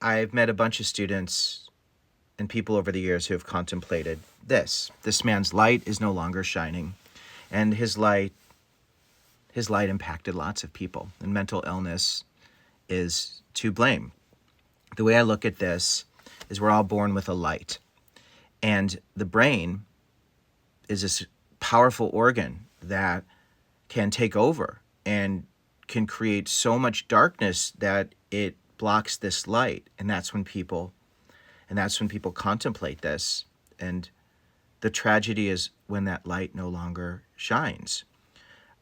I've met a bunch of students and people over the years who have contemplated this. This man's light is no longer shining, and his light impacted lots of people, and mental illness is to blame. The way I look at this is we're all born with a light, and the brain is this powerful organ that can take over and can create so much darkness that it blocks this light. And that's when people contemplate this. And the tragedy is when that light no longer shines.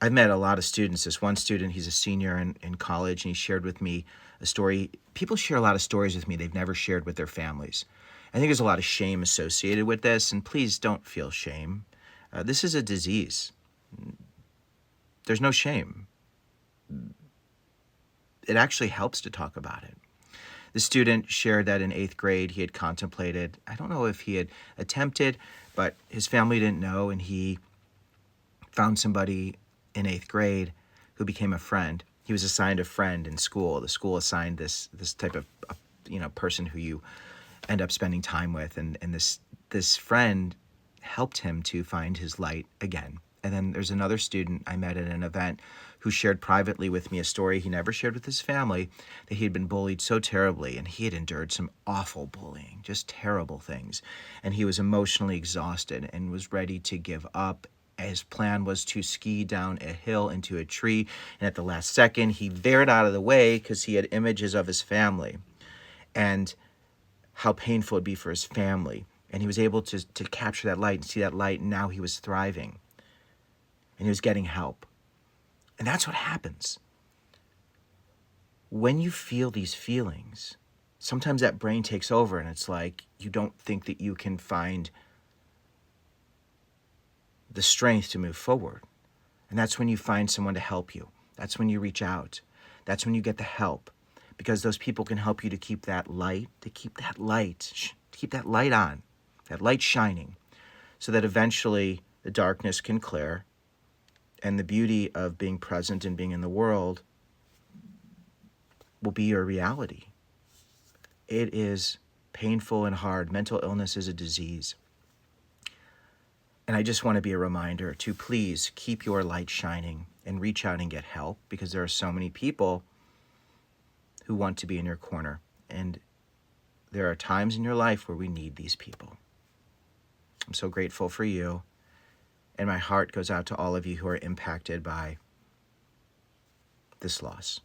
I've met a lot of students. This one student, he's a senior in college, and he shared with me a story. People share a lot of stories with me they've never shared with their families. I think there's a lot of shame associated with this, and please don't feel shame. This is a disease. There's no shame. It actually helps to talk about it. The student shared that in 8th grade he had contemplated, I don't know if he had attempted, but his family didn't know, and he found somebody in 8th grade who became a friend. He was assigned a friend in school. The school assigned this type of person who you end up spending time with, and this friend helped him to find his light again. And then there's another student I met at an event who shared privately with me a story he never shared with his family, that he had been bullied so terribly, and he had endured some awful bullying, just terrible things. And he was emotionally exhausted and was ready to give up. His plan was to ski down a hill into a tree, and at the last second, he veered out of the way because he had images of his family and how painful it'd be for his family. And he was able to capture that light and see that light, and now he was thriving. And he was getting help. And that's what happens. When you feel these feelings, sometimes that brain takes over, and it's like you don't think that you can find the strength to move forward. And that's when you find someone to help you. That's when you reach out. That's when you get the help, because those people can help you to keep that light on, that light shining, so that eventually the darkness can clear, and the beauty of being present and being in the world will be your reality. It is painful and hard. Mental illness is a disease. And I just want to be a reminder to please keep your light shining and reach out and get help, because there are so many people who want to be in your corner. And there are times in your life where we need these people. I'm so grateful for you. And my heart goes out to all of you who are impacted by this loss.